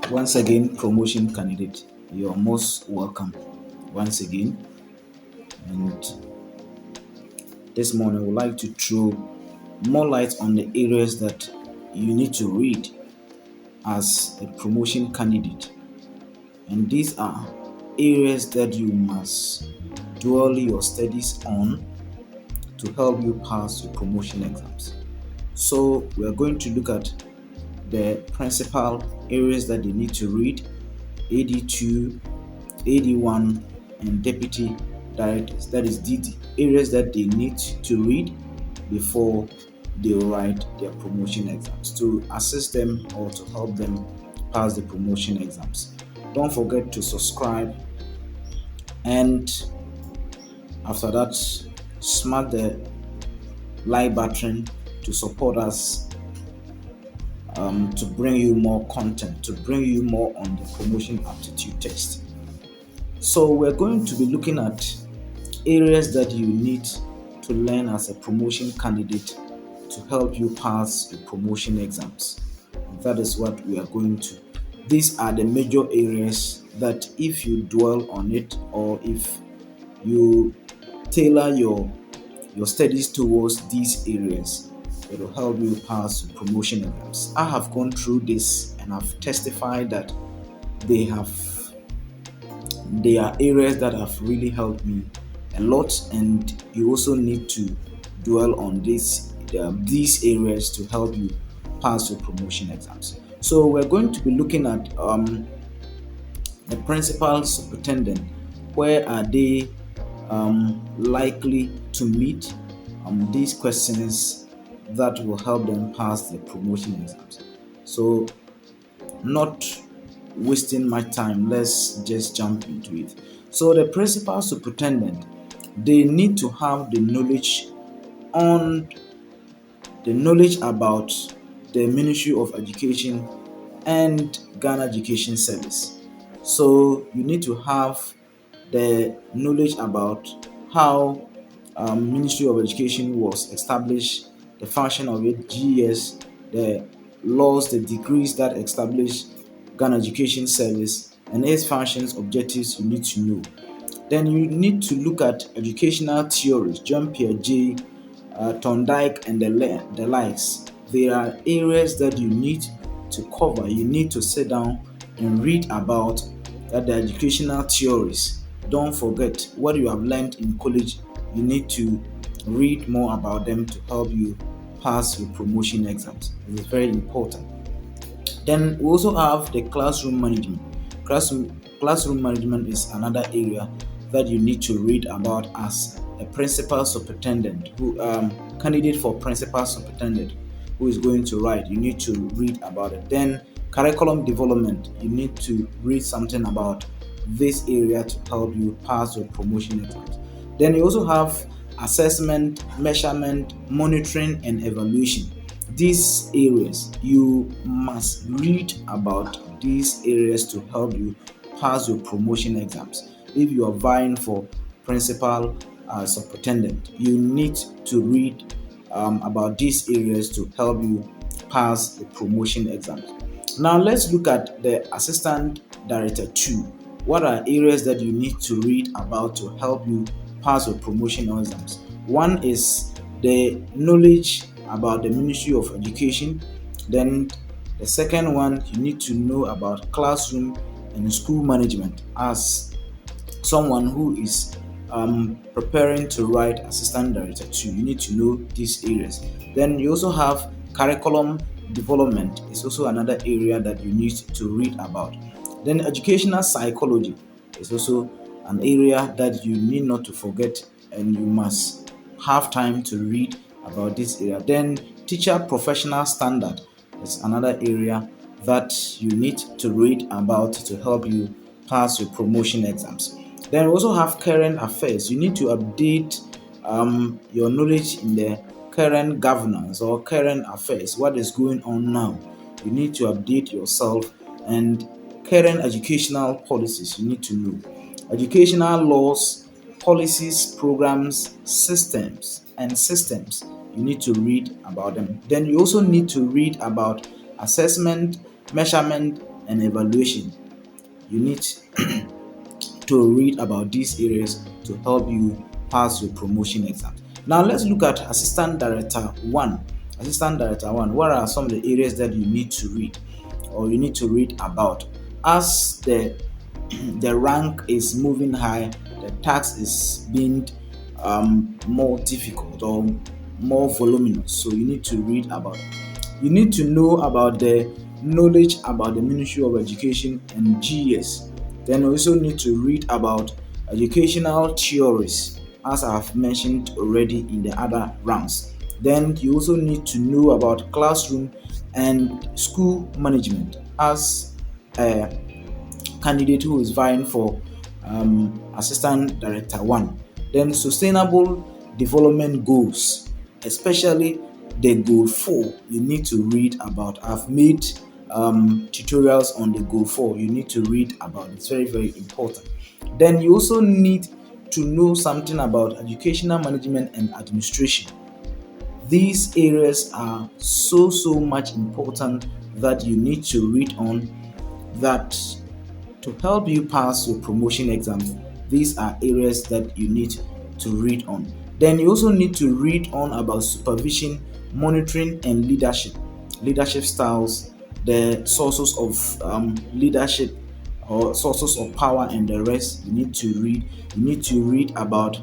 Once again, promotion candidate, you're most welcome once again. And this morning, I would like to throw more light on the areas that you need to read as a promotion candidate. And these are areas that you must dwell your studies on to help you pass your promotion exams. So, we are going to look at the principal areas that you need to read: AD2, AD1, and deputy directors. That is the areas that they need to read before they write their promotion exams to assist them or to help them pass the promotion exams. Don't forget to subscribe, and after that, smash the like button to support us, to bring you more content, to bring you more on the promotion aptitude test. So we're going to be looking at areas that you need to learn as a promotion candidate to help you pass the promotion exams. That is what we are going to. These are the major areas that if you dwell on it, or if you tailor your studies towards these areas, it will help you pass the promotion exams. I have gone through this and I've testified that they have they are areas that have really helped me a lot, and you also need to dwell on these areas to help you pass your promotion exams. So we're going to be looking at the principal superintendent. Where are they likely to meet these questions that will help them pass the promotion exams? So, not wasting my time, let's just jump into it. So the principal superintendent, they need to have on the knowledge about the Ministry of Education and Ghana Education Service. So you need to have the knowledge about how Ministry of Education was established, the function of it, GES, the laws, the decrees that establish Ghana Education Service, and its functions, objectives. You need to know. Then you need to look at educational theories, John Piaget, Thorndike, and the likes. There are areas that you need to cover. You need to sit down and read about the educational theories. Don't forget what you have learned in college. You need to read more about them to help you pass your promotion exams. It is very important. Then we also have the classroom management. Classroom management is another area that you need to read about as a principal superintendent who candidate for principal superintendent who is going to write. You need to read about it. Then curriculum development. You need to read something about this area to help you pass your promotion exams. Then you also have assessment, measurement, monitoring, and evaluation. These areas, you must read about these areas to help you pass your promotion exams. If you are vying for principal superintendent, you need to read about these areas to help you pass the promotion exams. Now let's look at the assistant director 2. What are areas that you need to read about to help you pass your promotion exams? One is the knowledge about the Ministry of Education. Then the second one, you need to know about classroom and school management. As someone who is preparing to write assistant director 2, you need to know these areas. Then you also have curriculum development. It's also another area that you need to read about. Then educational psychology is also an area that you need not to forget, and you must have time to read about this area. Then teacher professional standard is another area that you need to read about to help you pass your promotion exams. Then we also have current affairs. You need to update your knowledge in the current governance or current affairs. What is going on now? You need to update yourself. And current educational policies, you need to know. Educational laws, policies, programs, systems. You need to read about them. Then you also need to read about assessment, measurement, and evaluation. You need to read about these areas to help you pass your promotion exam. Now let's look at Assistant Director 1. Assistant Director 1, what are some of the areas that you need to read or you need to read about? As the rank is moving high, the task is being more difficult or more voluminous. So you need to read about it. You need to know about the knowledge about the Ministry of Education and GS. Then you also need to read about educational theories, as I have mentioned already in the other rounds. Then you also need to know about classroom and school management as a candidate who is vying for Assistant Director 1. Then sustainable development goals, especially the goal 4, you need to read about. I've made tutorials on the goal 4. You need to read about it. It's very, very important. Then you also need to know something about educational management and administration. These areas are so much important that you need to read on, that to help you pass your promotion exam. These are areas that you need to read on. Then you also need to read on about supervision, monitoring, and leadership styles, the sources of leadership or sources of power, and the rest. You need to read. You need to read about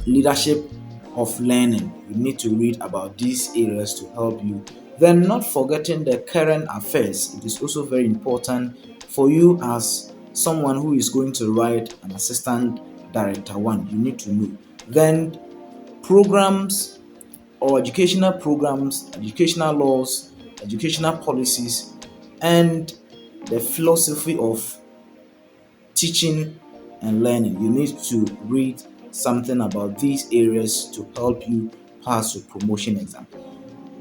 leadership of learning. You need to read about these areas to help you. Then, not forgetting the current affairs. It is also very important for you as someone who is going to write an Assistant Director 1. You need to know. Then, programs or educational programs, educational laws, educational policies, and the philosophy of teaching and learning. You need to read something about these areas to help you pass your promotion exam.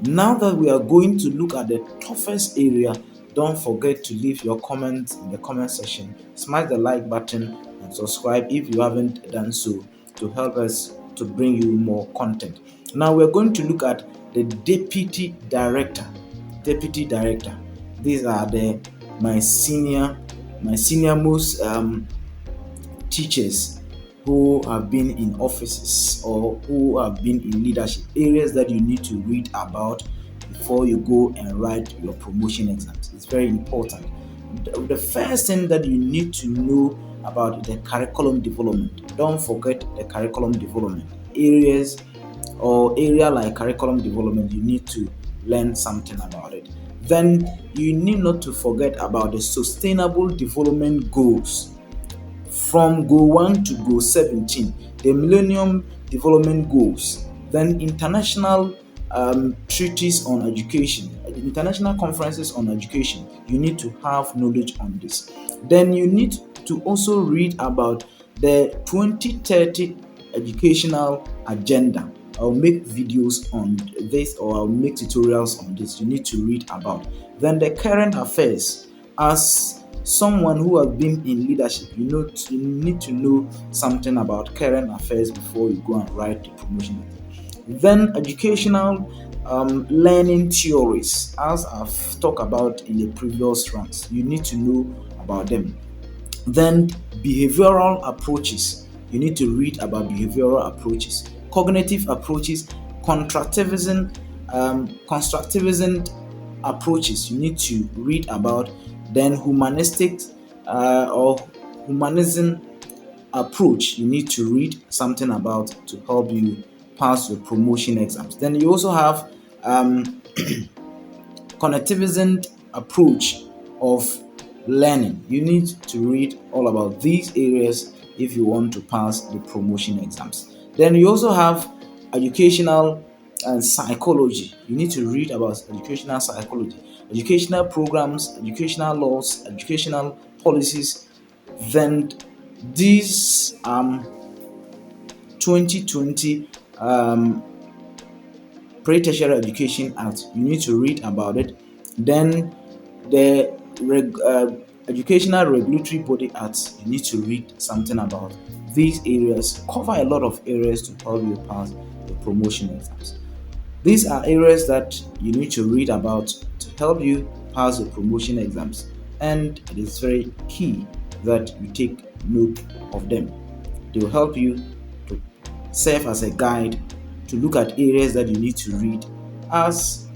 Now that we are going to look at the toughest area, don't forget to leave your comments in the comment section. Smash the like button and subscribe if you haven't done so, to help us to bring you more content. Now we're going to look at the deputy director. Deputy director. These are my senior most teachers who have been in offices or who have been in leadership, areas that you need to read about before you go and write your promotion exams. It's very important. The first thing that you need to know about the curriculum development. Don't forget the curriculum development. Area like curriculum development, you need to learn something about it. Then you need not to forget about the sustainable development goals. From goal 1 to goal 17, the Millennium Development Goals, then international treaties on education, international conferences on education. You need to have knowledge on this. Then you need to also read about the 2030 educational agenda. I'll make videos on this, or I'll make tutorials on this. You need to read about. Then the current affairs. As someone who has been in leadership, you need to know something about current affairs before you go and write the promotion. Then educational learning theories, as I've talked about in the previous rounds, you need to know about them. Then behavioral approaches, you need to read about behavioral approaches, cognitive approaches, constructivism approaches, you need to read about. Then humanistic or humanism approach, you need to read something about to help you pass your promotion exams. Then you also have connectivism approach of learning. You need to read all about these areas if you want to pass the promotion exams. Then you also have educational and psychology. You need to read about educational psychology, educational programs, educational laws, educational policies. Then these 2020 Pre-Tertiary Education Act, you need to read about it. Then the Educational Regulatory Body Act, you need to read something about. These areas cover a lot of areas to help you pass the promotion exams. These are areas that you need to read about to help you pass the promotion exams, and it is very key that you take note of them. They will help you to serve as a guide to look at areas that you need to read as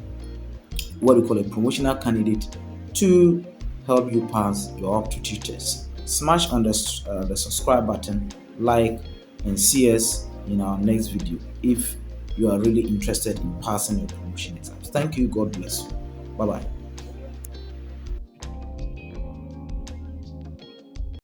what we call a promotional candidate to help you pass your aptitude test. Smash on the subscribe button, like, and see us in our next video if you are really interested in passing your promotion exams. Thank you. God bless you. Bye bye.